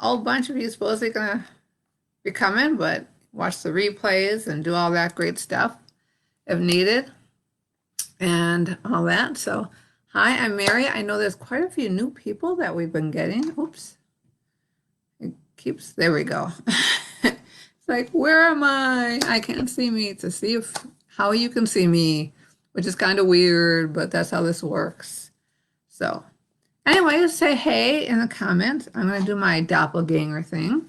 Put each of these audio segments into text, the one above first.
whole bunch of you supposedly gonna be coming, but watch the replays and do all that great stuff if needed and all that. So, hi, I'm Mary. I know there's quite a few new people that we've been getting. Oops, it keeps, there we go. It's like, where am I? I can't see me to see if how you can see me, which is kind of weird, but that's how this works. So, anyway, say hey in the comments. I'm going to do my doppelganger thing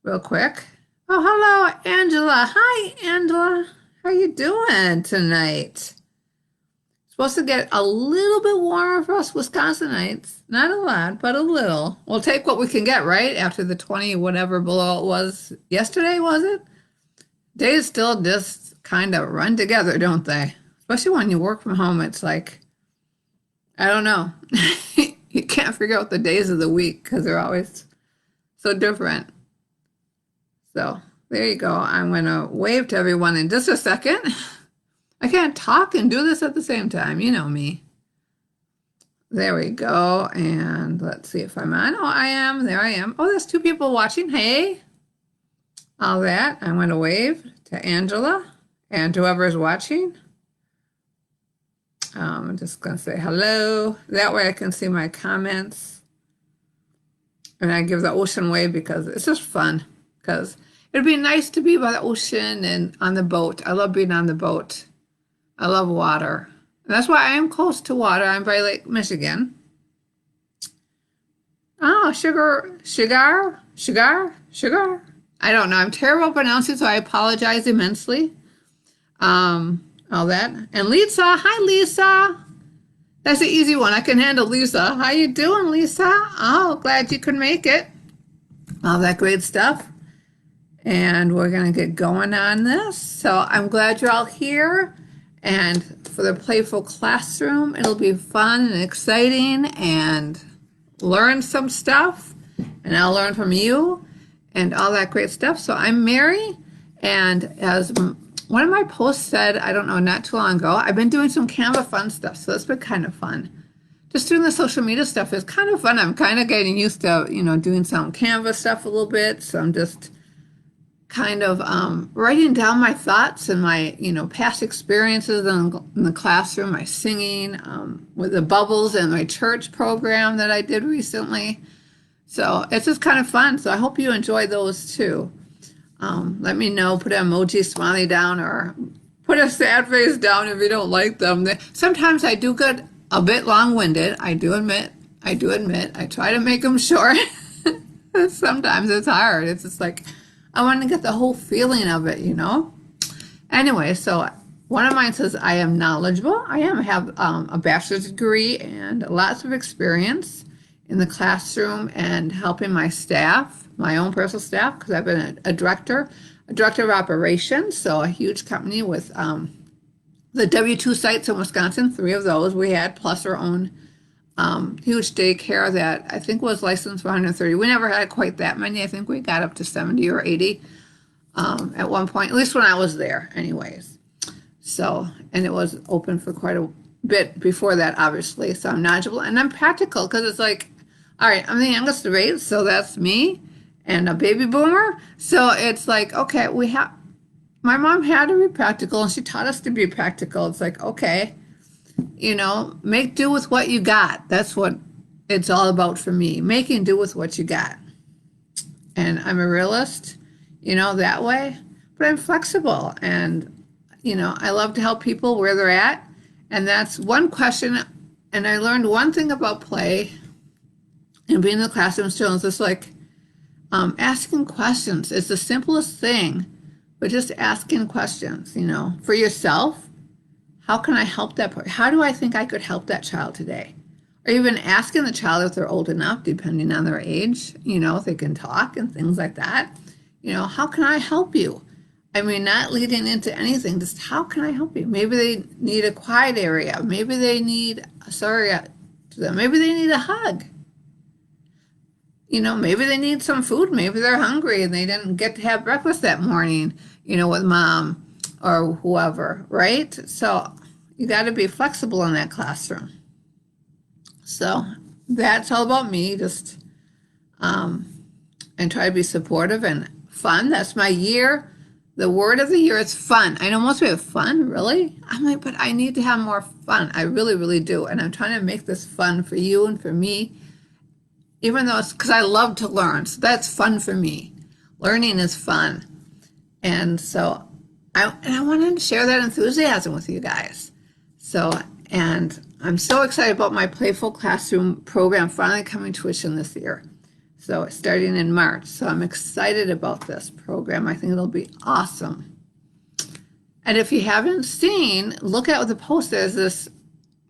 real quick. Oh, hello, Angela. Hi, Angela. How you doing tonight? Supposed to get a little bit warmer for us Wisconsinites. Not a lot, but a little. We'll take what we can get, right? After the 20 whatever below it was yesterday, was it? Days still just kind of run together, don't they? Especially when you work from home, it's like, I don't know. You can't figure out the days of the week because they're always so different. So there you go. I'm going to wave to everyone in just a second. I can't talk and do this at the same time. You know me. There we go. And let's see if I'm on. Oh, I am. There I am. Oh, there's two people watching. Hey. All that. I'm going to wave to Angela and whoever is watching. I'm just going to say hello. That way I can see my comments. And I give the ocean wave because it's just fun. Because it'd be nice to be by the ocean and on the boat. I love being on the boat. I love water. And that's why I am close to water. I'm by Lake Michigan. Oh, sugar. I don't know. I'm terrible at pronouncing, so I apologize immensely. All that. And Lisa. Hi, Lisa. That's an easy one. I can handle Lisa. How you doing, Lisa? Oh, glad you could make it. All that great stuff. And we're going to get going on this. So I'm glad you're all here. And for the Playful Classroom, it'll be fun and exciting and learn some stuff. And I'll learn from you and all that great stuff. So I'm Mary. And as one of my posts said, I don't know, not too long ago, I've been doing some Canva fun stuff. So it's been kind of fun. Just doing the social media stuff is kind of fun. I'm kind of getting used to, doing some Canva stuff a little bit. So I'm just kind of writing down my thoughts and my, past experiences in the classroom, my singing with the bubbles and my church program that I did recently. So it's just kind of fun. So I hope you enjoy those too. Let me know, put an emoji smiley down or put a sad face down if you don't like them. Sometimes I do get a bit long-winded. I do admit. I try to make them short. Sometimes it's hard. It's just like, I want to get the whole feeling of it, Anyway, so one of mine says, I am knowledgeable. I have a bachelor's degree and lots of experience in the classroom and helping my staff, my own personal staff, because I've been a director of operations, so a huge company with the W-2 sites in Wisconsin, 3 of those we had, plus our own huge daycare that I think was licensed for 130. We never had quite that many. I think we got up to 70 or 80 at one point, at least when I was there anyways. So, and it was open for quite a bit before that, obviously. So I'm knowledgeable and I'm practical because it's like, all right, I'm the youngest of 8, so that's me and a baby boomer. So it's like, okay, my mom had to be practical and she taught us to be practical. It's like, okay, make do with what you got. That's what it's all about for me, making do with what you got. And I'm a realist, that way, but I'm flexible and, I love to help people where they're at. And that's one question. And I learned one thing about play and being in the classroom still is just like asking questions. It's the simplest thing, but just asking questions, for yourself. How can I help that person? How do I think I could help that child today? Or even asking the child if they're old enough, depending on their age, if they can talk and things like that. How can I help you? I mean, not leading into anything, just how can I help you? Maybe they need a quiet area. Maybe they need, maybe they need a hug. Maybe they need some food. Maybe they're hungry and they didn't get to have breakfast that morning, with mom or whoever, right? So you got to be flexible in that classroom. So that's all about me, just and try to be supportive and fun. That's my year. The word of the year is fun. I know most people have fun, really? I'm like, but I need to have more fun. I really, really do. And I'm trying to make this fun for you and for me, even though it's because I love to learn. So that's fun for me. Learning is fun. And so I wanted to share that enthusiasm with you guys. So, and I'm so excited about my Playful Classroom program finally coming to fruition this year. So starting in March. So I'm excited about this program. I think it'll be awesome. And if you haven't seen, look at what the post is this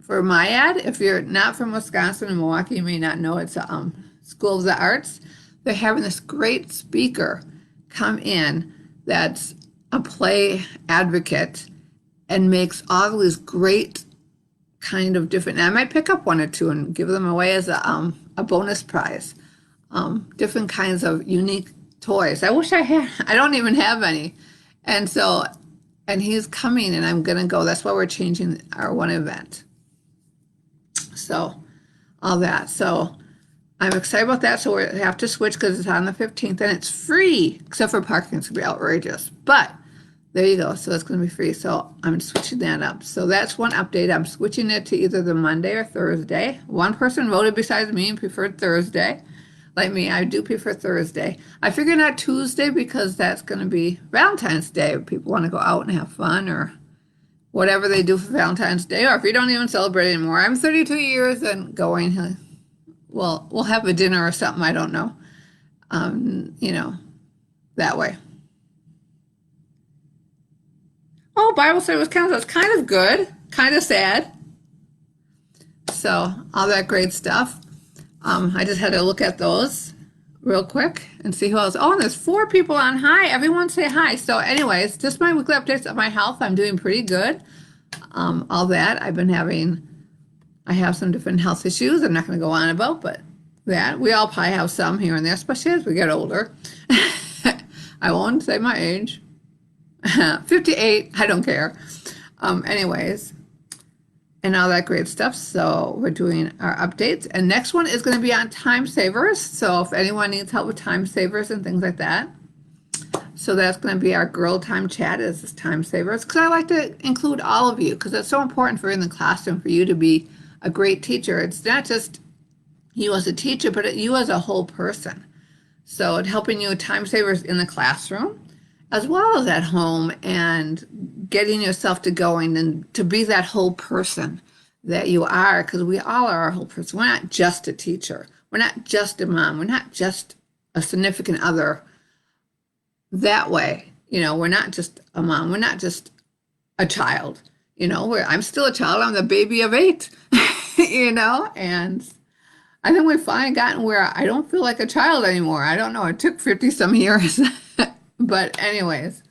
for my ad. If you're not from Wisconsin and Milwaukee, you may not know it's a School of the Arts. They're having this great speaker come in that's a play advocate and makes all these great kind of different, and I might pick up one or two and give them away as a bonus prize. Different kinds of unique toys. I wish I had, I don't even have any. And so, and he's coming and I'm going to go. That's why we're changing our one event. So, all that. So, I'm excited about that. So, we have to switch because it's on the 15th and it's free, except for parking. It's going to be outrageous. But there you go. So, it's going to be free. So, I'm switching that up. So, that's one update. I'm switching it to either the Monday or Thursday. One person voted besides me and preferred Thursday. Like me, I do prefer Thursday. I figure not Tuesday because that's going to be Valentine's Day. People want to go out and have fun or whatever they do for Valentine's Day. Or if you don't even celebrate anymore. I'm 32 years and going. Well, we'll have a dinner or something. I don't know. You know, that way. Oh, Bible study was kind of good, kind of sad. So all that great stuff. I just had to look at those real quick and see who else. Oh, and there's 4 people on. Hi, everyone say hi. So anyways, just my weekly updates of my health. I'm doing pretty good. All that. I have some different health issues I'm not going to go on about, but that. We all probably have some here and there, especially as we get older. I won't say my age. 58, I don't care. Anyways. And all that great stuff. So we're doing our updates. And next one is going to be on time savers. So if anyone needs help with time savers and things like that. So that's going to be our girl time chat is this time savers. Because I like to include all of you because it's so important for in the classroom for you to be a great teacher. It's not just you as a teacher, but you as a whole person. So it's helping you with time savers in the classroom as well as at home and getting yourself to going and to be that whole person that you are, because we all are a whole person. We're not just a teacher. We're not just a mom. We're not just a significant other that way. You know, we're not just a mom. We're not just a child. You know, I'm still a child. I'm the baby of 8, you know, and I think we've finally gotten where I don't feel like a child anymore. I don't know. It took 50 some years. But anyways,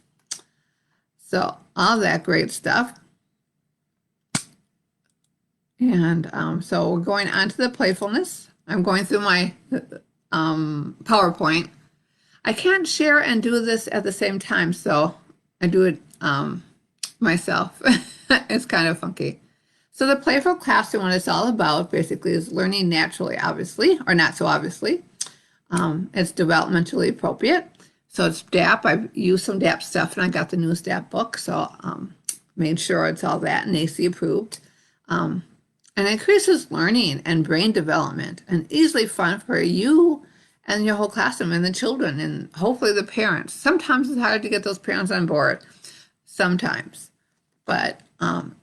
so all that great stuff. And so we're going on to the playfulness. I'm going through my PowerPoint. I can't share and do this at the same time, so I do it myself. It's kind of funky. So the Playful Classroom, what it's all about, basically, is learning naturally, obviously, or not so obviously. It's developmentally appropriate. So it's DAP. I've used some DAP stuff, and I got the newest DAP book, so made sure it's all that and AC approved. And it increases learning and brain development and easily fun for you and your whole classroom and the children and hopefully the parents. Sometimes it's hard to get those parents on board. Sometimes. But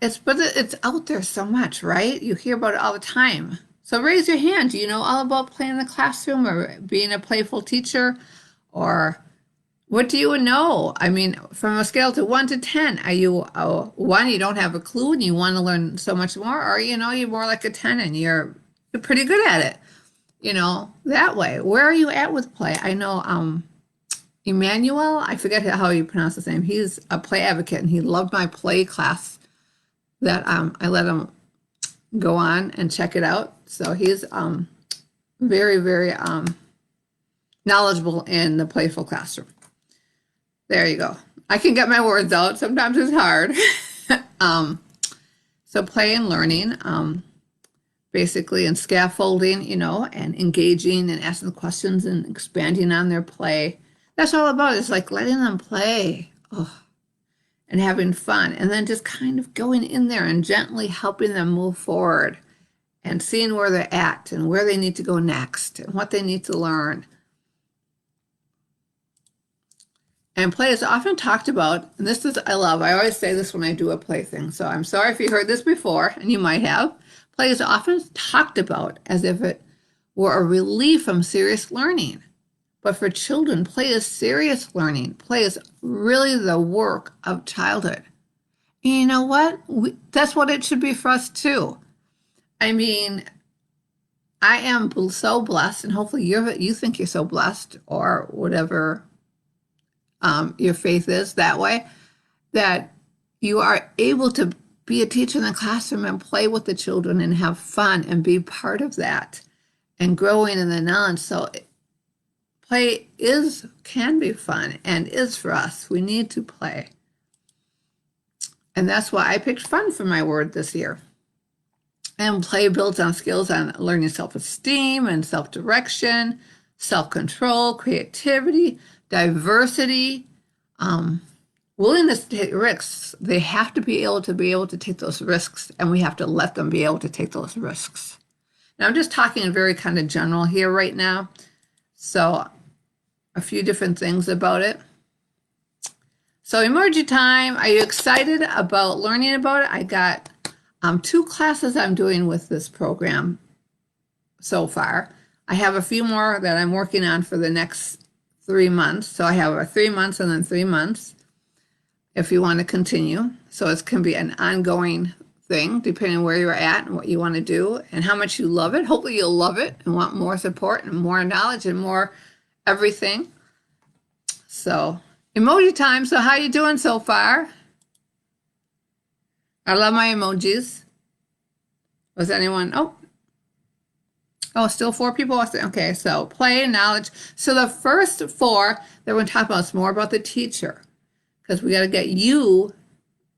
it's out there so much, right? You hear about it all the time. So raise your hand. Do you know all about playing in the classroom or being a playful teacher? Or what do you know? I mean, from a scale to 1 to 10, are you a 1, you don't have a clue and you want to learn so much more? Or, you know, you're more like a 10 and you're pretty good at it, you know, that way. Where are you at with play? I know Emmanuel, I forget how you pronounce his name. He's a play advocate and he loved my play class that I let him go on and check it out. So he's very, very knowledgeable in the Playful Classroom. There you go. I can get my words out. Sometimes it's hard. So play and learning. basically, and scaffolding, and engaging and asking questions and expanding on their play. That's all about it. It's like letting them play. Oh, and having fun, and then just kind of going in there and gently helping them move forward and seeing where they're at and where they need to go next and what they need to learn. And play is often talked about, and this is, I always say this when I do a play thing, so I'm sorry if you heard this before, and you might have. Play is often talked about as if it were a relief from serious learning. But for children, play is serious learning. Play is really the work of childhood. And you know what? That's what it should be for us too. I mean, I am so blessed, and hopefully you think you're so blessed, or whatever your faith is that way, that you are able to be a teacher in the classroom and play with the children and have fun and be part of that and growing in the knowledge. So play can be fun and is for us. We need to play. And that's why I picked fun for my word this year. And play builds on skills on learning self-esteem and self-direction, self-control, creativity, diversity, willingness to take risks. They have to be able to take those risks, and we have to let them be able to take those risks. Now, I'm just talking very kind of general here right now. So a few different things about it. So emoji time, are you excited about learning about it? I got 2 classes I'm doing with this program so far. I have a few more that I'm working on for the next 3 months. So I have a 3 months and then 3 months if you want to continue. So it can be an ongoing thing depending on where you're at and what you want to do and how much you love it. Hopefully you'll love it and want more support and more knowledge and more everything. So emoji time. So how you doing so far? I love my emojis. Was anyone? Oh, still 4 people. Okay, so play, knowledge. So the first 4 that we're going to talk about is more about the teacher, because we got to get you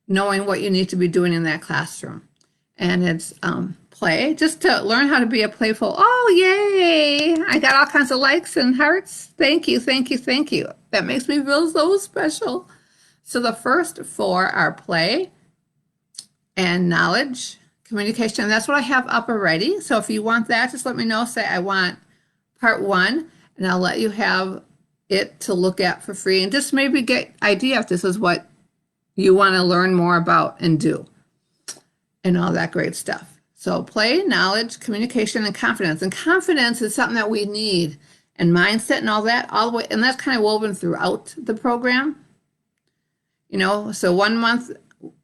knowing what you need to be doing in that classroom. And it's play, just to learn how to be a playful. Oh, yay! I got all kinds of likes and hearts. Thank you, thank you, thank you. That makes me feel so special. So the first 4 are play and knowledge, communication. That's what I have up already. So if you want that, just let me know. Say I want part 1, and I'll let you have it to look at for free, and just maybe get idea if this is what you want to learn more about and do and all that great stuff. So play, knowledge, communication, and confidence. And confidence is something that we need, and mindset and all that, all the way, and that's kind of woven throughout the program. So 1 month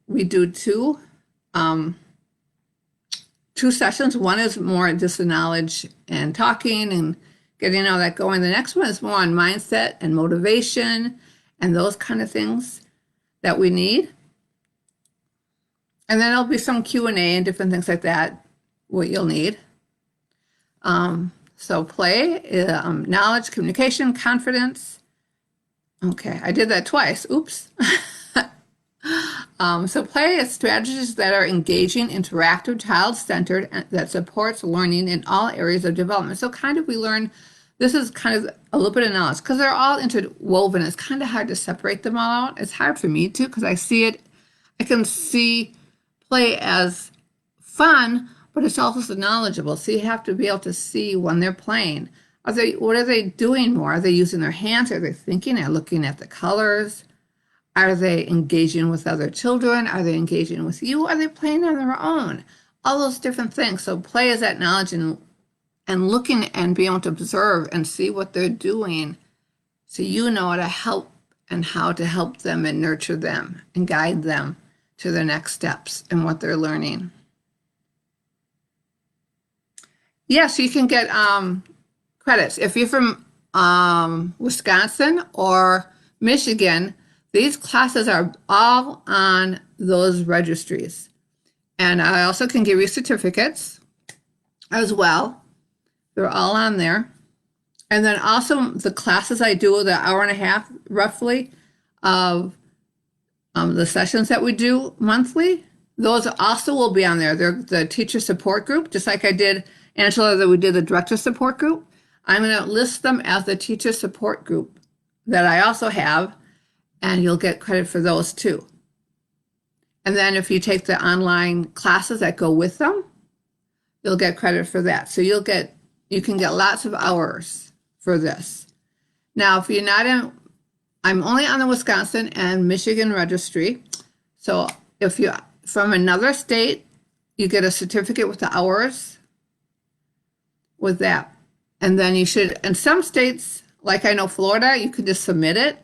we do 2 sessions. One is more just the knowledge and talking and getting all that going. The next one is more on mindset and motivation and those kind of things that we need. And then there'll be some Q&A and different things like that, what you'll need. So play, knowledge, communication, confidence. Okay, I did that twice. Oops. So play is strategies that are engaging, interactive, child-centered, that supports learning in all areas of development. So kind of we learn, this is kind of a little bit of knowledge, because they're all interwoven. It's kind of hard to separate them all out. It's hard for me too, because I can see play as fun, but it's also knowledgeable. So you have to be able to see when they're playing. What are they doing more? Are they using their hands? Are they thinking? Are they looking at the colors? Are they engaging with other children? Are they engaging with you? Are they playing on their own? All those different things. So play is that knowledge and looking and being able to observe and see what they're doing, so you know how to help and how to help them and nurture them and guide them to their next steps and what they're learning. Yes, you can get credits. If you're from Wisconsin or Michigan, these classes are all on those registries. And I also can give you certificates as well. They're all on there. And then also the classes I do, the hour and a half roughly of the sessions that we do monthly, those also will be on there. They're the teacher support group, just like I did, Angela, that we did the director support group. I'm going to list them as the teacher support group that I also have, and you'll get credit for those too. And then if you take the online classes that go with them, you'll get credit for that. So you can get lots of hours for this. Now, if you're not in, I'm only on the Wisconsin and Michigan registry. So if you're from another state, you get a certificate with the hours with that. And then you should, in some states, like I know Florida, you could just submit it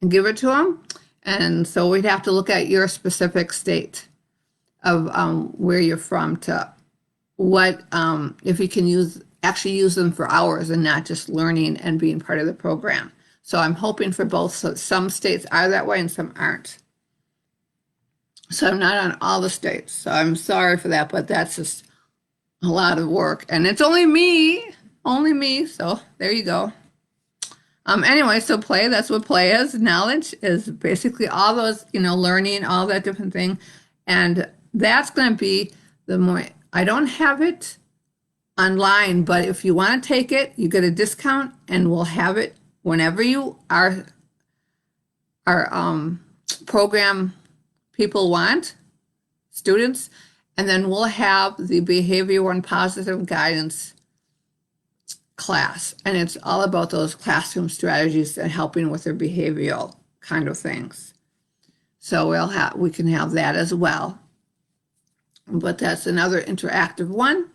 and give it to them. And so we'd have to look at your specific state of where you're from to what, if you can actually use them for hours and not just learning and being part of the program. So I'm hoping for both. So some states are that way and some aren't. So I'm not on all the states. So I'm sorry for that, but that's just a lot of work. And it's only me. So there you go. Anyway, so play, that's what play is. Knowledge is basically all those, learning, all that different thing. And that's going to be the more, I don't have it online, but if you want to take it, you get a discount and we'll have it whenever you are, our program people want, students, and then we'll have the behavioral and positive guidance class, and it's all about those classroom strategies and helping with their behavioral kind of things. So we can have that as well, but that's another interactive one.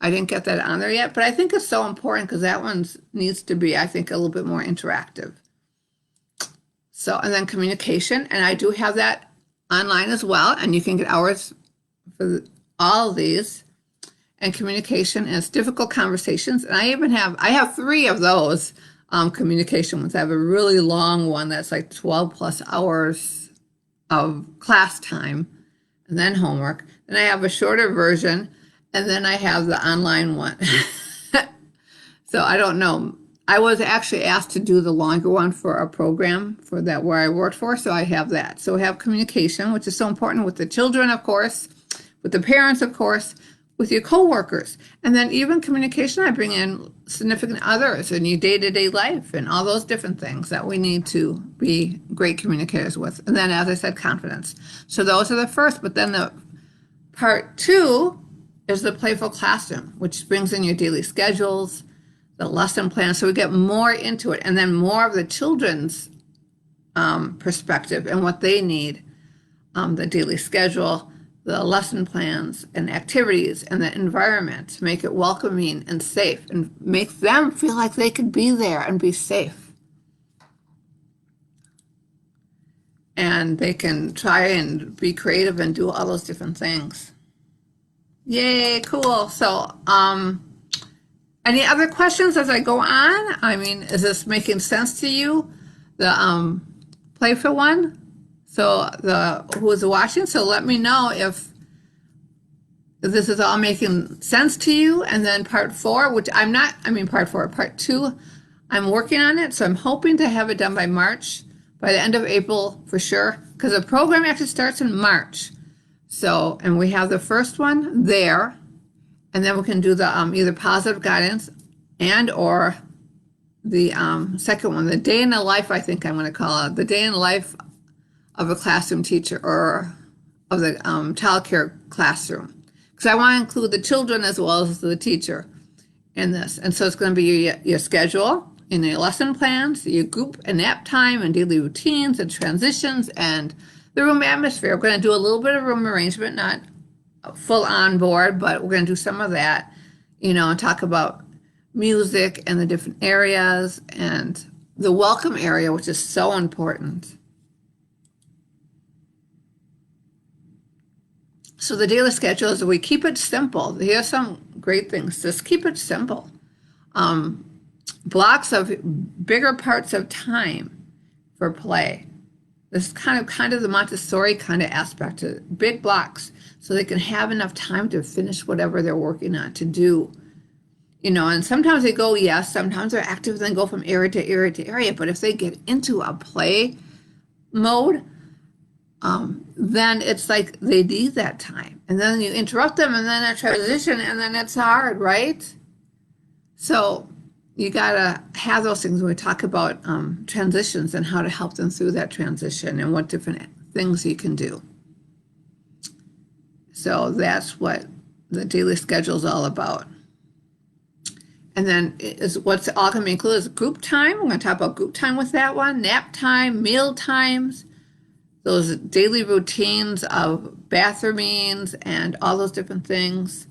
I didn't get that on there yet, but I think it's so important because that one needs to be, I think, a little bit more interactive. So, and then communication, and I do have that online as well, and you can get hours for all of these. And communication is difficult conversations, and I have 3 of those communication ones. I have a really long one that's like 12 plus hours of class time, and then homework. Then I have a shorter version, and then I have the online one. So I don't know. I was actually asked to do the longer one for a program for that where I worked for, so I have that. So we have communication, which is so important with the children, of course, with the parents, of course, with your coworkers, and then even communication, I bring in significant others in your day-to-day life and all those different things that we need to be great communicators with. And then, as I said, confidence. So those are the first, but then the part 2 is the playful classroom, which brings in your daily schedules, the lesson plan. So we get more into it, and then more of the children's perspective and what they need, the daily schedule, the lesson plans and activities and the environment to make it welcoming and safe and make them feel like they could be there and be safe. And they can try and be creative and do all those different things. Yay, cool. So, any other questions as I go on? I mean, is this making sense to you? The Playful one? So who is watching, so let me know if this is all making sense to you. And then part 4, which part 2, I'm working on it. So I'm hoping to have it done by March, by the end of April for sure, because the program actually starts in March. So, and we have the first one there, and then we can do the either positive guidance and or the second one, the day in the life, I think I'm going to call it, the day in the life of a classroom teacher or of the child care classroom. Because I want to include the children as well as the teacher in this. And so it's going to be your schedule and your lesson plans, your group and nap time and daily routines and transitions and the room atmosphere. We're going to do a little bit of room arrangement, not full on board, but we're going to do some of that, and talk about music and the different areas and the welcome area, which is so important. So the daily schedule is we keep it simple. Here's some great things. Just keep it simple. Blocks of bigger parts of time for play. This is kind of the Montessori kind of aspect, big blocks, so they can have enough time to finish whatever they're working on to do. And sometimes they go, yes, sometimes they're active and then go from area to area to area. But if they get into a play mode, then it's like they need that time. And then you interrupt them and then a transition and then it's hard, right? So you got to have those things when we talk about transitions and how to help them through that transition and what different things you can do. So that's what the daily schedule is all about. And then is what's all going to be included is group time. We're going to talk about group time with that one, nap time, meal times, those daily routines of bathroomings and all those different things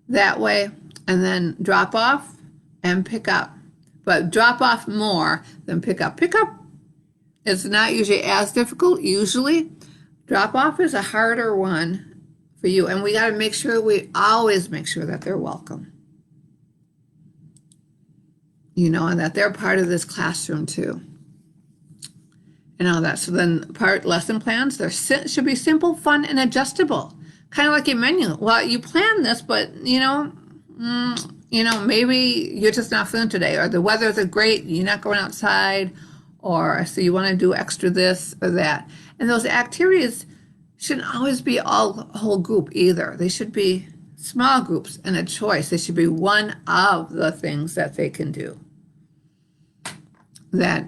that way. And then drop off and pick up. But drop off more than pick up. Pick up is not usually as difficult, usually. Drop off is a harder one for you. And we got to make sure, we always make sure that they're welcome. You know, and that they're part of this classroom too. And all that. So then lesson plans, there should be simple, fun, and adjustable. Kind of like a menu. Well, you plan this, but maybe you're just not feeling today, or the weather's great, you're not going outside, or so you want to do extra this or that. And those activities shouldn't always be all whole group either. They should be small groups and a choice. They should be one of the things that they can do. That,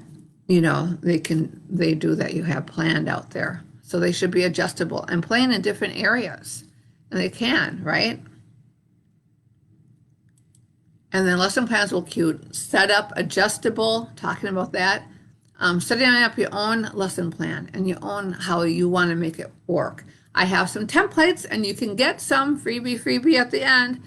they do that you have planned out there. So they should be adjustable and playing in different areas. And they can, right? And then lesson plans will cute, set up, adjustable, talking about that. Setting up your own lesson plan and your own how you want to make it work. I have some templates and you can get some freebie at the end.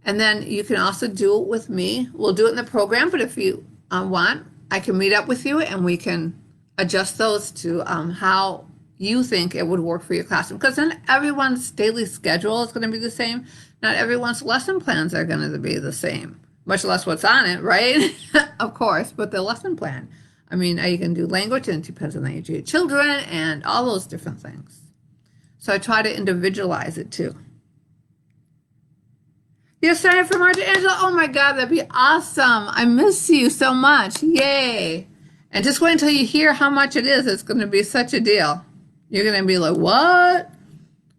And then you can also do it with me. We'll do it in the program, but if you want, I can meet up with you and we can adjust those to how you think it would work for your classroom. Because then everyone's daily schedule is going to be the same. Not everyone's lesson plans are going to be the same, much less what's on it, right? Of course, but the lesson plan. I mean, you can do language and it depends on the age of your children and all those different things. So I try to individualize it too. You're signing up for March, Angela? Oh my God, that'd be awesome. I miss you so much. Yay. And just wait until you hear how much it is. It's going to be such a deal. You're going to be like, what?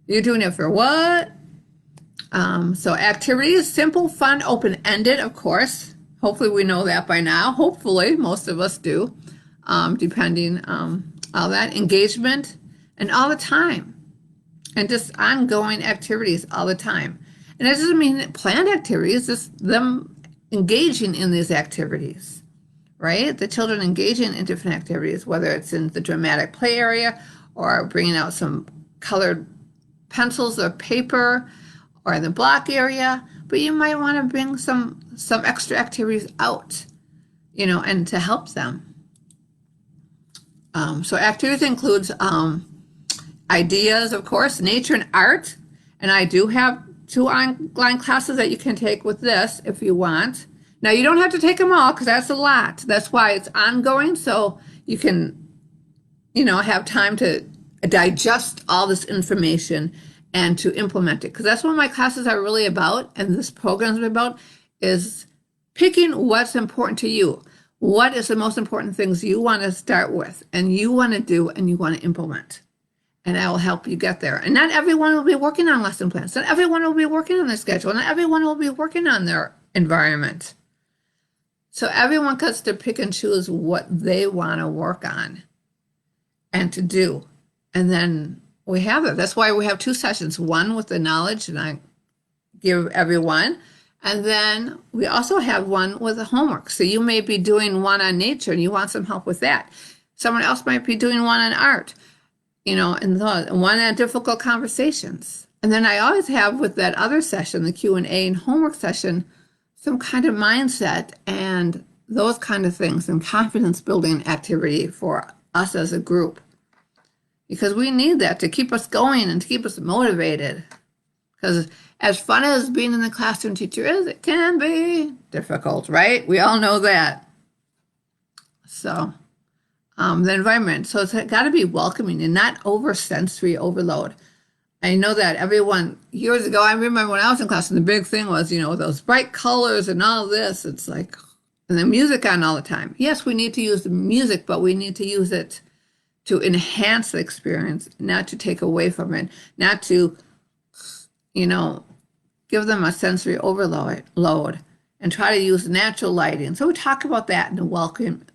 You're doing it for what? So activities, simple, fun, open-ended, of course. Hopefully we know that by now. Hopefully, most of us do, depending all that. Engagement, and all the time. And just ongoing activities all the time. And that doesn't mean planned activities, just them engaging in these activities, right? The children engaging in different activities, whether it's in the dramatic play area or bringing out some colored pencils or paper or in the block area. But you might want to bring some extra activities out, and to help them. So activities includes ideas, of course, nature and art. And I do have 2 online classes that you can take with this if you want. Now, you don't have to take them all because that's a lot. That's why it's ongoing, so you can, have time to digest all this information and to implement it. Because that's what my classes are really about, and this program is about, is picking what's important to you. What is the most important things you want to start with, and you want to do, and you want to implement. And I will help you get there. And not everyone will be working on lesson plans. Not everyone will be working on their schedule. Not everyone will be working on their environment. So everyone gets to pick and choose what they want to work on and to do. And then we have it. That's why we have 2 sessions. One with the knowledge, and I give everyone. And then we also have one with the homework. So you may be doing one on nature and you want some help with that. Someone else might be doing one on art. And one on difficult conversations. And then I always have with that other session, the Q&A and homework session, some kind of mindset and those kind of things and confidence building activity for us as a group. Because we need that to keep us going and to keep us motivated. Because as fun as being in the classroom teacher is, it can be difficult, right? We all know that. So the environment. So it's got to be welcoming and not sensory overload. I know that everyone, years ago, I remember when I was in class, and the big thing was, those bright colors and all this. It's like, and the music on all the time. Yes, we need to use the music, but we need to use it to enhance the experience, not to take away from it, not to, give them a sensory overload, and try to use natural lighting. So we talk about that in the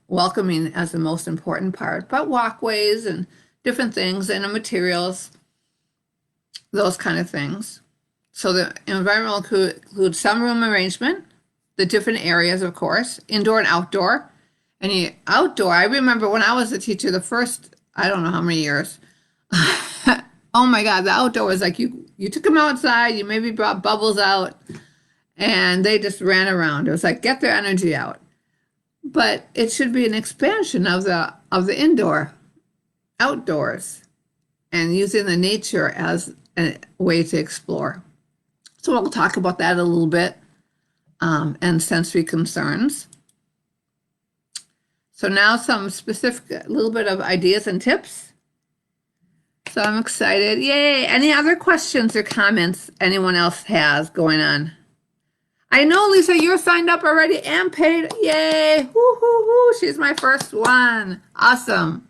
welcoming as the most important part, but walkways and different things and the materials, those kind of things. So the environment will include some room arrangement, the different areas, of course, indoor and outdoor. And the outdoor, I remember when I was a teacher, the first, I don't know how many years, oh my God, the outdoor was like you took them outside, you maybe brought bubbles out, and they just ran around. It was like, get their energy out. But it should be an expansion of the outdoors, and using the nature as a way to explore. So we'll talk about that a little bit, and sensory concerns. So now some specific, a little bit of ideas and tips. So I'm excited. Yay! Any other questions or comments anyone else has going on? I know, Lisa, you're signed up already and paid. Yay! Woo, hoo, hoo. She's my first one. Awesome.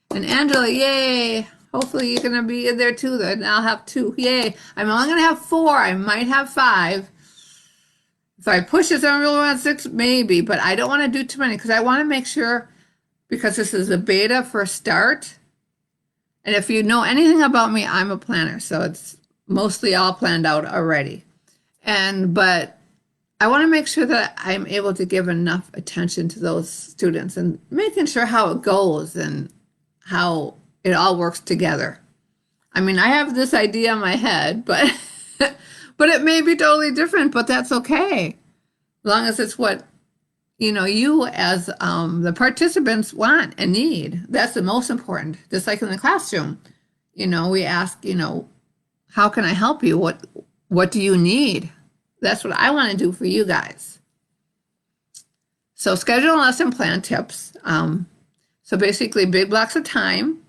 And Angela, yay! Hopefully you're going to be in there too. Then I'll have 2. Yay! I'm only going to have 4. I might have 5. If I push this, I really want 6, maybe. But I don't want to do too many because I want to make sure, because this is a beta for a start. And if you know anything about me, I'm a planner. So it's mostly all planned out already. But I want to make sure that I'm able to give enough attention to those students and making sure how it goes and how it all works together. I mean, I have this idea in my head, but but it may be totally different, but that's okay. As long as it's what, you as the participants want and need. That's the most important. Just like in the classroom, we ask, how can I help you? What do you need? That's what I want to do for you guys. So schedule and lesson plan tips. So basically big blocks of time.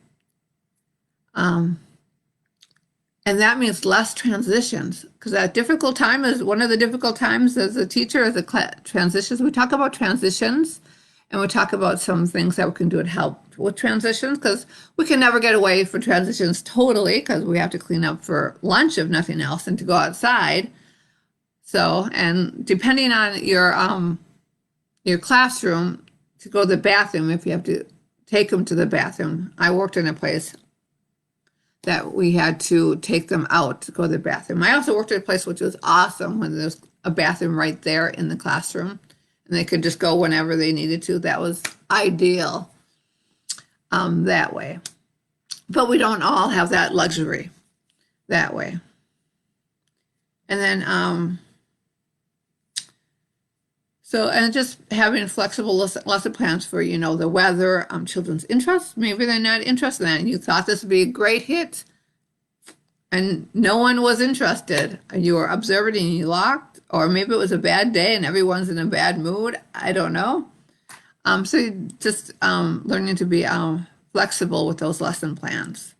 And that means less transitions, because that difficult time is one of the difficult times as a teacher, as a transitions. We talk about transitions, and we talk about some things that we can do to help with transitions, because we can never get away from transitions totally, because we have to clean up for lunch, if nothing else, and to go outside. So, and depending on your classroom, to go to the bathroom, if you have to take them to the bathroom. I worked in a place that we had to take them out to go to the bathroom. I also worked at a place which was awesome, when there's a bathroom right there in the classroom, and they could just go whenever they needed to. That was ideal that way. But we don't all have that luxury that way. And then, and just having flexible lesson plans for, the weather, children's interests. Maybe they're not interested in that, and you thought this would be a great hit, and no one was interested. You were observing and you locked, or maybe it was a bad day and everyone's in a bad mood. I don't know. So just learning to be flexible with those lesson plans,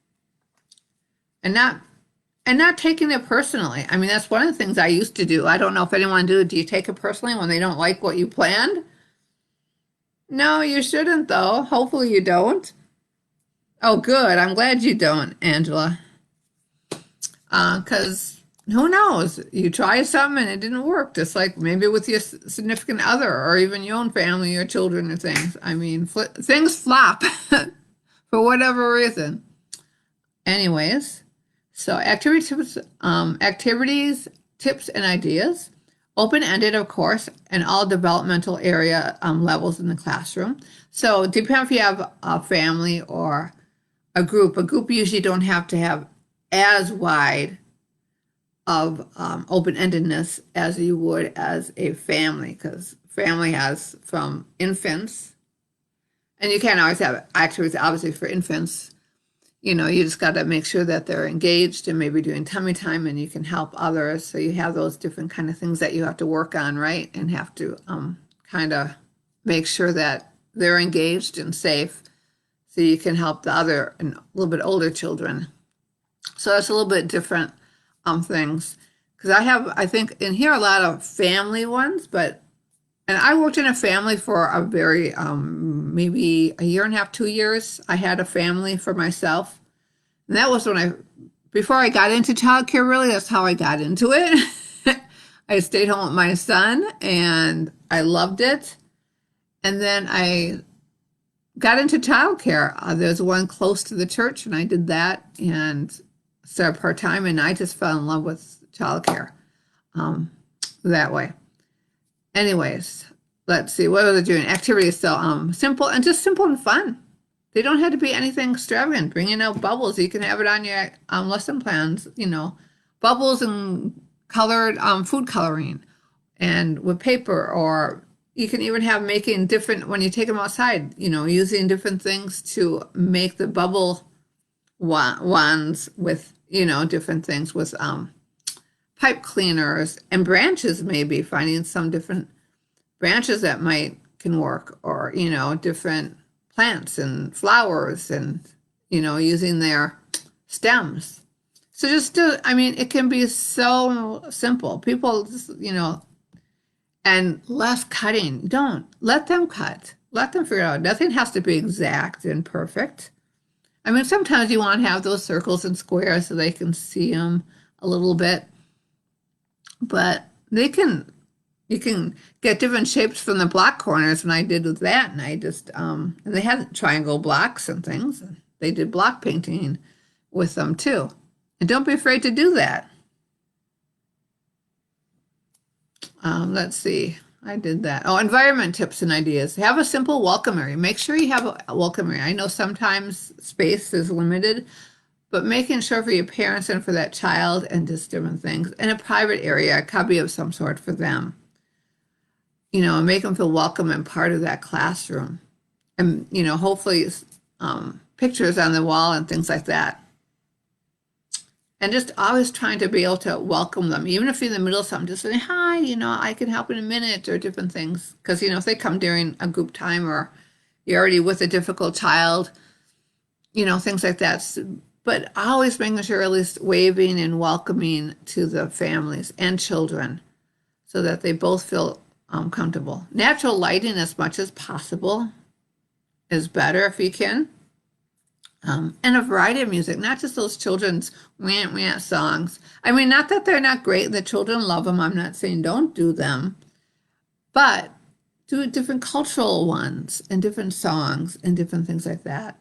and not taking it personally. I mean, that's one of the things I used to do. I don't know if anyone do. Do you take it personally when they don't like what you planned? No, you shouldn't, though. Hopefully you don't. Oh, good. I'm glad you don't, Angela. Because who knows? You try something and it didn't work. Just like maybe with your significant other, or even your own family, your children, or things. I mean, things flop for whatever reason. Anyways. So activities, tips, and ideas, open-ended, of course, and all developmental area levels in the classroom. So depending if you have a family or a group usually don't have to have as wide of open-endedness as you would as a family, because family has from infants, and you can't always have activities, obviously, for infants. You just got to make sure that they're engaged and maybe doing tummy time, and you can help others. So you have those different kind of things that you have to work on, right? And have to kind of make sure that they're engaged and safe, so you can help the other and a little bit older children. So that's a little bit different things. Because I think in here a lot of family ones, but And I worked in a family for a very, maybe a year and a half, 2 years. I had a family for myself. And that was when before I got into childcare, really, that's how I got into it. I stayed home with my son and I loved it. And then I got into childcare. There's one close to the church and I did that and started part-time and I just fell in love with childcare that way. Anyways, let's see. What are they doing? Activities. So simple and just simple and fun. They don't have to be anything extravagant. Bringing out bubbles. You can have it on your lesson plans, bubbles and colored food coloring and with paper, or you can even have making different, when you take them outside, using different things to make the bubble wands with, different things with pipe cleaners and branches, maybe finding some different branches that can work, or, different plants and flowers and, using their stems. So it can be so simple. People just, and less cutting. Don't let them cut. Let them figure it out. Nothing has to be exact and perfect. Sometimes you want to have those circles and squares so they can see them a little bit, but you can get different shapes from the block corners, and I did with that, and I just, and they had triangle blocks and things. They did block painting with them too. And don't be afraid to do that. Let's see. I did that. Oh, environment tips and ideas. Have a simple welcome area. Make sure you have a welcome area. I know sometimes space is limited, but making sure for your parents and for that child and just different things. And a private area, a cubby of some sort for them. Make them feel welcome and part of that classroom. And, hopefully pictures on the wall and things like that. And just always trying to be able to welcome them, even if you're in the middle of something, just say, hi, I can help in a minute, or different things. Because, if they come during a group time or you're already with a difficult child, things like that. But always making sure at least waving and welcoming to the families and children so that they both feel comfortable. Natural lighting as much as possible is better if you can. And a variety of music, not just those children's rant rant songs. Not that they're not great, the children love them. I'm not saying don't do them, but do different cultural ones and different songs and different things like that.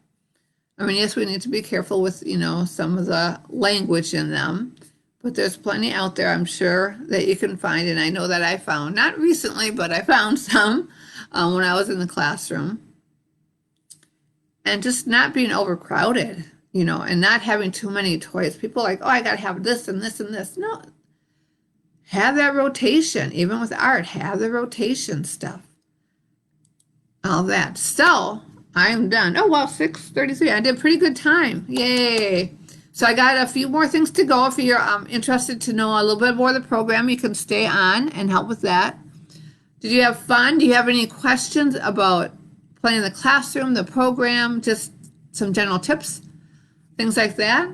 Yes, we need to be careful with, some of the language in them, but there's plenty out there, I'm sure, that you can find. And I know that I found, not recently, but I found some when I was in the classroom. And just not being overcrowded, and not having too many toys. People are like, oh, I got to have this and this and this. No, have that rotation. Even with art, have the rotation stuff. All that. So I'm done. Oh, well, 6:33. I did a pretty good time. Yay. So I got a few more things to go. If you're interested to know a little bit more of the program, you can stay on and help with that. Did you have fun? Do you have any questions about playing in the classroom, the program, just some general tips, things like that?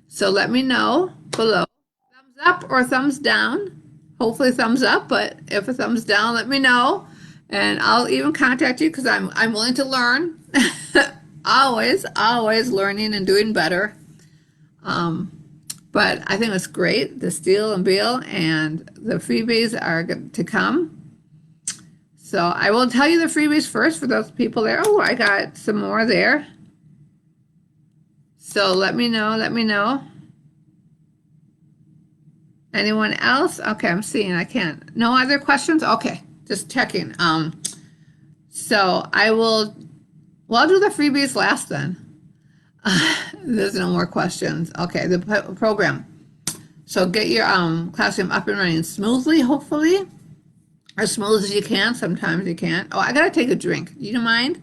So let me know below. Thumbs up or thumbs down. Hopefully thumbs up, but if a thumbs down, let me know. And I'll even contact you because I'm willing to learn. always learning and doing better. But I think it's great, the Steal and Beal, and the freebies are to come. So I will tell you the freebies first for those people there. Oh, I got some more there. So let me know. Anyone else? Okay, I'm seeing, I can't. No other questions? Okay, just checking. So I'll do the freebies last then. There's no more questions. Okay, the program. So get your classroom up and running smoothly, hopefully. As smooth as you can. Sometimes you can't. Oh, I gotta take a drink. You don't mind?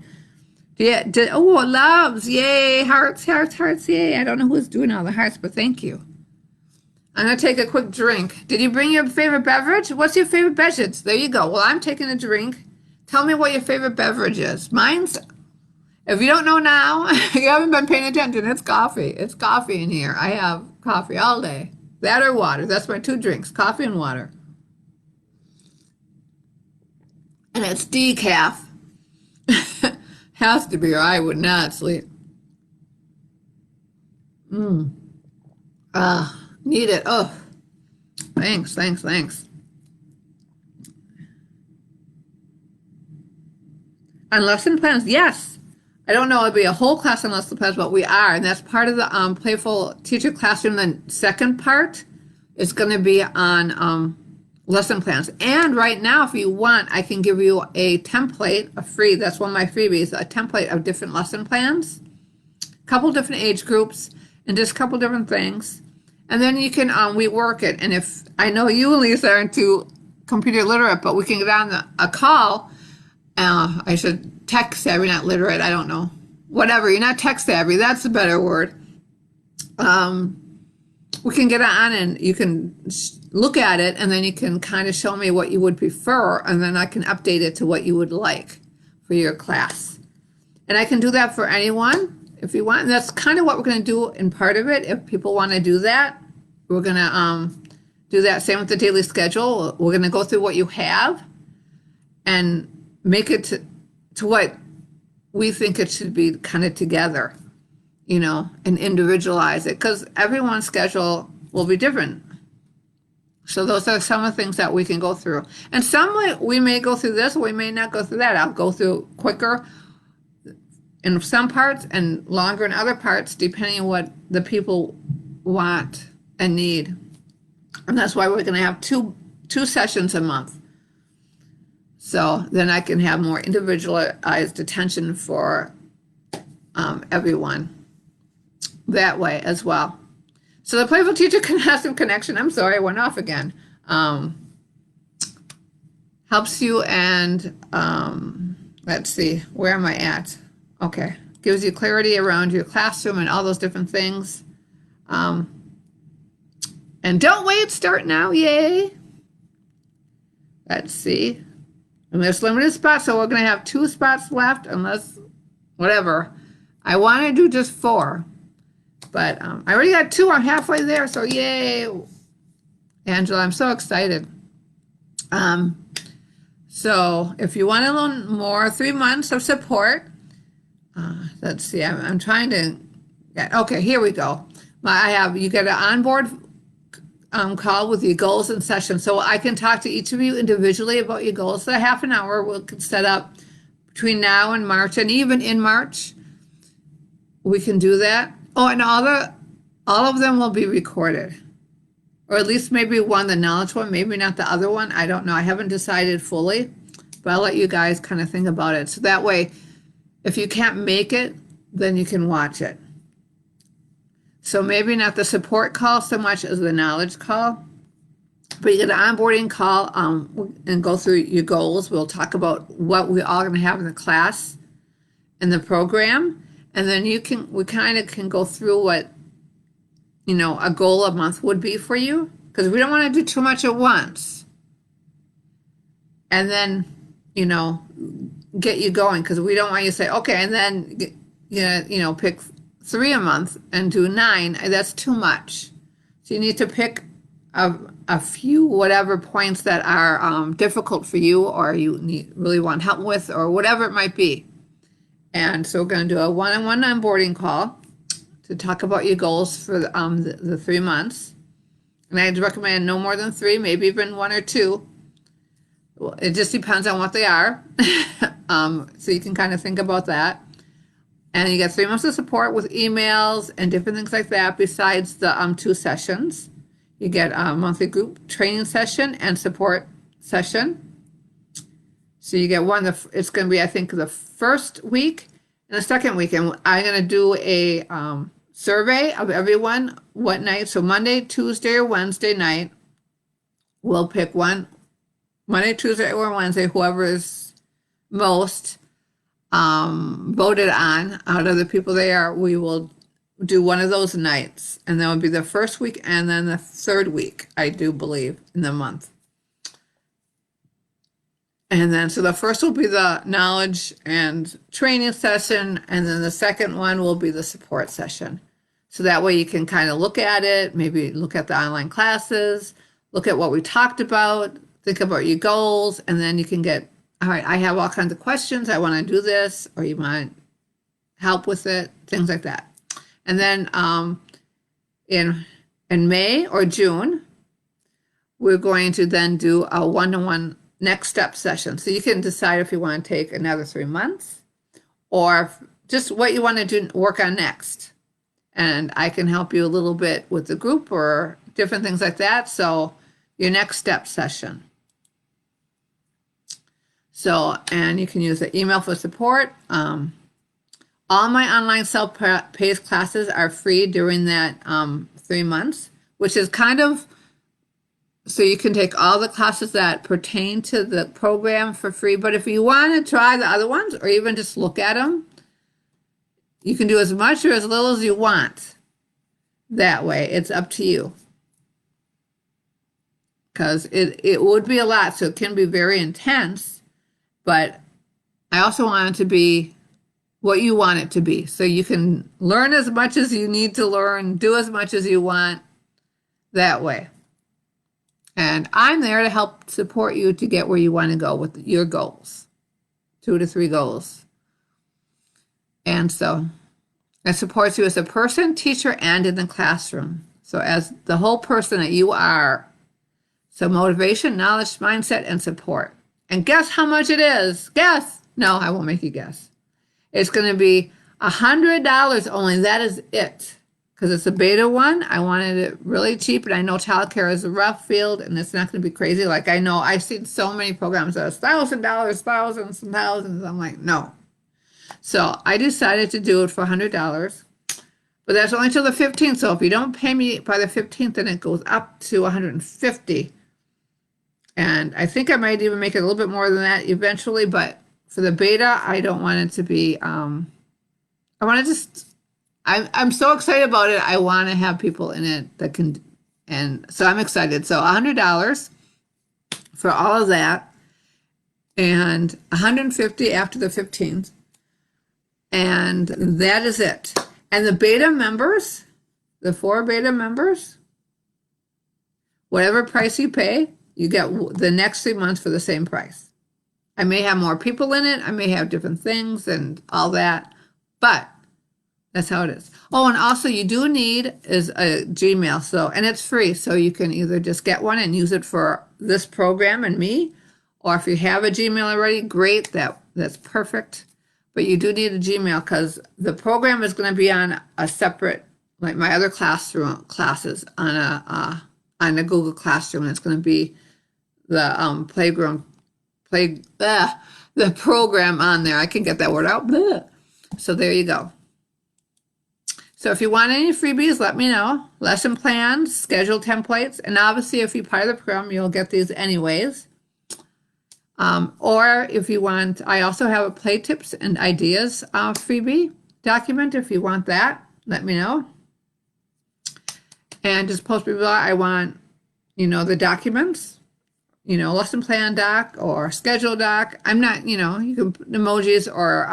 Yeah. Loves. Yay. Hearts. Yay. I don't know who's doing all the hearts, but thank you. I'm gonna take a quick drink. Did you bring your favorite beverage? What's your favorite beverage? There you go. Well, I'm taking a drink. Tell me what your favorite beverage is. Mine's, if you don't know now, you haven't been paying attention, it's coffee. It's coffee in here. I have coffee all day. That or water. That's my two drinks, coffee and water. and it's decaf. Has to be, or I would not sleep. Need it. Oh, thanks, thanks, thanks. On lesson plans, yes. I don't know it'll be a whole class on lesson plans, but we are, and that's part of the Playful Teacher Classroom. The second part is going to be on lesson plans. And right now, if you want, I can give you a template, a free. That's one of my freebies, a template of different lesson plans, a couple different age groups, and just a couple different things. And then you can we work it. And if I know you and Lisa aren't too computer literate, but we can get on a call. I should tech savvy, not literate. I don't know. Whatever. You're not tech savvy. That's a better word. We can get on and you can look at it, and then you can kind of show me what you would prefer, and then I can update it to what you would like for your class. And I can do that for anyone if you want. And that's kind of what we're going to do in part of it. If people want to do that, we're going to do that. Same with the daily schedule. We're going to go through what you have and make it to what we think it should be, kind of together, and individualize it, because everyone's schedule will be different. So those are some of the things that we can go through. And some we may go through this, we may not go through that. I'll go through quicker in some parts and longer in other parts, depending on what the people want and need. And that's why we're going to have two sessions a month. So then I can have more individualized attention for everyone that way as well. So the Playful Teacher Classroom Connection, I'm sorry, I went off again, helps you and let's see, where am I at? Okay, gives you clarity around your classroom and all those different things. And don't wait, start now, yay. Let's see. And there's limited spots, so we're going to have 2 spots left, unless, whatever. I want to do just 4. But I already got 2. I'm halfway there, so yay. Angela, I'm so excited. So if you want to learn more, 3 months of support. Let's see, I'm trying to get, okay, here we go. You get an onboard call with your goals and sessions. So I can talk to each of you individually about your goals. So half an hour we'll set up between now and March, and even in March, we can do that. Oh, and all of them will be recorded, or at least maybe one, the knowledge one, maybe not the other one. I don't know. I haven't decided fully, but I'll let you guys kind of think about it. So that way, if you can't make it, then you can watch it. So maybe not the support call so much as the knowledge call, but you get an onboarding call and go through your goals. We'll talk about what we're all going to have in the class and the program. And then we kind of can go through what, a goal a month would be for you, because we don't want to do too much at once. And then, get you going, because we don't want you to say, okay, and then, pick 3 a month and do 9. That's too much. So you need to pick a few whatever points that are difficult for you, or you really want help with, or whatever it might be. And so we're going to do a one-on-one onboarding call to talk about your goals for the 3 months. And I'd recommend no more than 3, maybe even 1 or 2. Well, it just depends on what they are. So you can kind of think about that. And you get 3 months of support with emails and different things like that, besides the 2 sessions. You get a monthly group training session and support session. So you get one, it's going to be, I think, the first week and the second week. And I'm going to do a survey of everyone, what night. So Monday, Tuesday, or Wednesday night, we'll pick one. Monday, Tuesday, or Wednesday, whoever is most voted on out of the people there, we will do one of those nights. And that would be the first week and then the third week, I do believe, in the month. And then, so the first will be the knowledge and training session, and then the second one will be the support session. So that way you can kind of look at it, maybe look at the online classes, look at what we talked about, think about your goals, and then you can get all right, I have all kinds of questions. I want to do this, or you want help with it, things like that. And then in May or June, we're going to then do a one-to-one next step session. So you can decide if you want to take another 3 months or just what you want to do, work on next. And I can help you a little bit with the group or different things like that. So your next step session. So, and you can use the email for support. All my online self-paced classes are free during that 3 months, which is kind of, so you can take all the classes that pertain to the program for free. But if you want to try the other ones or even just look at them, you can do as much or as little as you want. That way, it's up to you. Because it would be a lot, so it can be very intense. But I also want it to be what you want it to be. So you can learn as much as you need to learn, do as much as you want that way. And I'm there to help support you to get where you want to go with your goals, 2 to 3 goals. And so it supports you as a person, teacher, and in the classroom. So as the whole person that you are. So motivation, knowledge, mindset, and support. And guess how much it is? Guess. No, I won't make you guess. It's going to be $100 only. That is it. Because it's a beta one. I wanted it really cheap. And I know childcare is a rough field. And it's not going to be crazy. Like I know I've seen so many programs that are $1,000, thousands and thousands. I'm like, no. So I decided to do it for $100. But that's only till the 15th. So if you don't pay me by the 15th, then it goes up to $150. And I think I might even make it a little bit more than that eventually, but for the beta, I don't want it to be, I want to just, I'm so excited about it. I want to have people in it that can, and so I'm excited. So $100 for all of that and $150 after the 15th. And that is it. And the beta members, the 4 beta members, whatever price you pay, you get the next 3 months for the same price. I may have more people in it. I may have different things and all that, but that's how it is. Oh, and also you do need is a Gmail. So, and it's free. So you can either just get one and use it for this program and me, or if you have a Gmail already, great. That's perfect. But you do need a Gmail because the program is going to be on a separate, like my other classes on a Google Classroom. And it's going to be the the program on there. I can get that word out. Blah. So there you go. So if you want any freebies, let me know. Lesson plans, schedule templates, and obviously if you're part of the program, you'll get these anyways. Or if you want, I also have a play tips and ideas freebie document. If you want that, let me know. And just post me below. I want, the documents, lesson plan doc or schedule doc. I'm not, you can put emojis or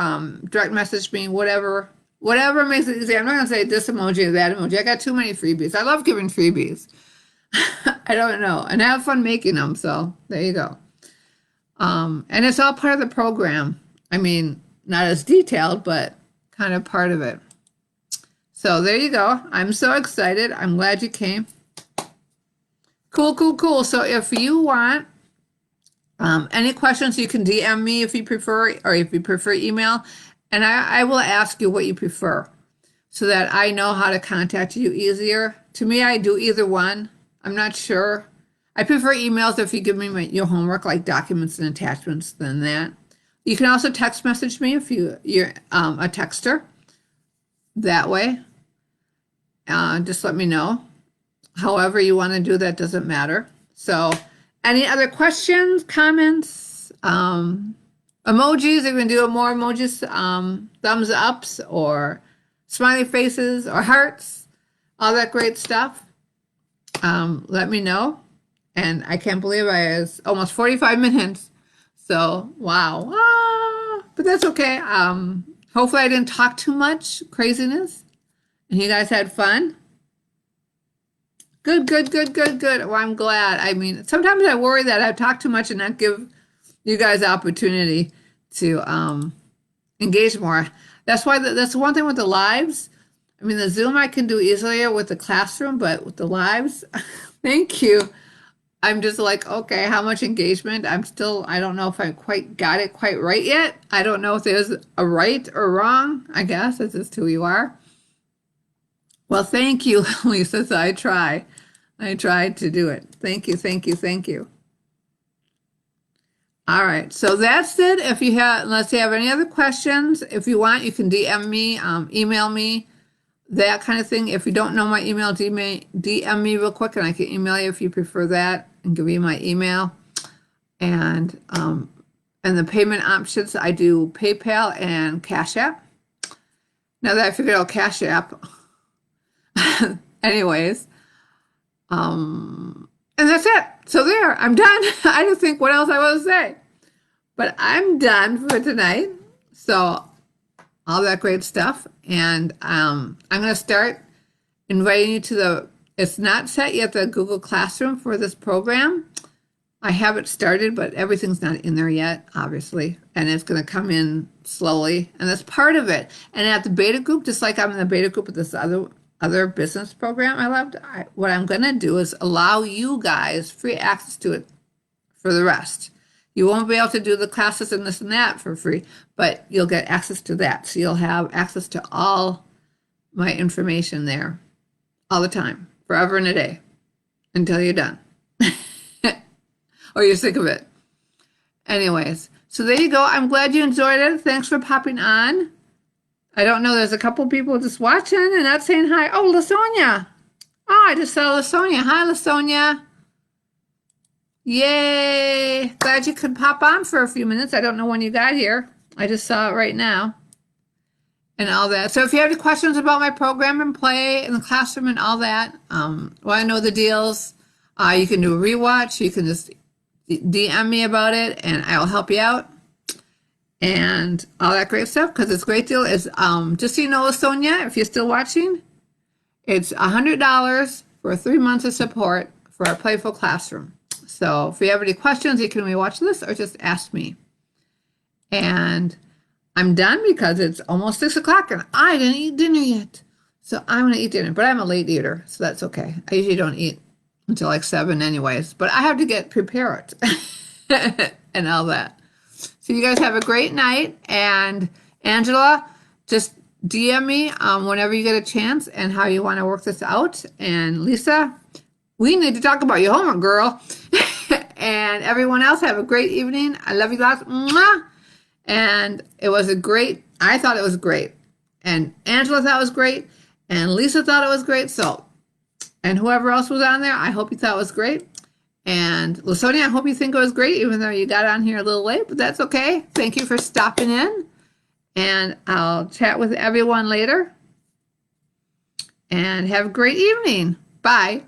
direct message me, whatever makes it easy. I'm not going to say this emoji or that emoji. I got too many freebies. I love giving freebies. I don't know. And I have fun making them. So there you go. And it's all part of the program. I mean, not as detailed, but kind of part of it. So there you go. I'm so excited. I'm glad you came. Cool. So if you want any questions, you can DM me if you prefer, or if you prefer email. And I will ask you what you prefer so that I know how to contact you easier. To me, I do either one. I'm not sure. I prefer emails if you give me your homework, like documents and attachments, than that. You can also text message me if you're a texter. That way. Just let me know. However you want to do that, doesn't matter. So any other questions, comments, emojis, you can do more emojis, thumbs ups or smiley faces or hearts, all that great stuff. Let me know. And I can't believe I was almost 45 minutes. So, wow. But that's okay. Hopefully I didn't talk too much craziness. And you guys had fun. Good. Well, I'm glad. I mean, sometimes I worry that I talk too much and not give, you guys the opportunity to engage more. That's why that's one thing with the lives. I mean, the Zoom I can do easily with the classroom, but with the lives, thank you. I'm just like, okay, how much engagement? I don't know if I quite got it quite right yet. I don't know if there's a right or wrong. I guess it's just who you are. Well, thank you, Lisa. So I tried to do it. Thank you, thank you, thank you. All right, so that's it. If you have, unless you have any other questions, if you want, you can DM me, email me, that kind of thing. If you don't know my email, DM me real quick, and I can email you if you prefer that, and give you my email. And the payment options, I do PayPal and Cash App. Now that I figured out Cash App, anyways, and that's it. So there, I'm done. I don't think what else I want to say. But I'm done for tonight. So all that great stuff. And I'm going to start inviting you to it's not set yet, the Google Classroom for this program. I have it started, but everything's not in there yet, obviously. And it's going to come in slowly. And that's part of it. And at the beta group, just like I'm in the beta group with this other business program I loved, what I'm going to do is allow you guys free access to it for the rest. You won't be able to do the classes and this and that for free, but you'll get access to that. So you'll have access to all my information there all the time, forever and a day, until you're done. Or you're sick of it. Anyways, so there you go. I'm glad you enjoyed it. Thanks for popping on. I don't know. There's a couple people just watching and not saying hi. Oh, LaSonia. Oh, I just saw LaSonia. Hi, LaSonia. Yay. Glad you could pop on for a few minutes. I don't know when you got here. I just saw it right now. And all that. So if you have any questions about my program and play in the classroom and all that, want to know the deals, you can do a rewatch. You can just DM me about it and I'll help you out. And all that great stuff, because it's a great deal. Is just so you know, Sonia, if you're still watching, it's $100 for 3 months of support for our Playful Classroom. So if you have any questions, you can rewatch this or just ask me. And I'm done because it's almost 6 o'clock and I didn't eat dinner yet. So I'm going to eat dinner, but I'm a late eater, so that's okay. I usually don't eat until like 7 anyways, but I have to get prepared and all that. So you guys have a great night, and Angela, just DM me whenever you get a chance and how you want to work this out. And Lisa, we need to talk about your homework, girl. And everyone else, have a great evening. I love you lots. Mwah! And I thought it was great. And Angela thought it was great. And Lisa thought it was great. So, and whoever else was on there, I hope you thought it was great. And LaSonia, I hope you think it was great, even though you got on here a little late, but that's okay. Thank you for stopping in. And I'll chat with everyone later. And have a great evening. Bye.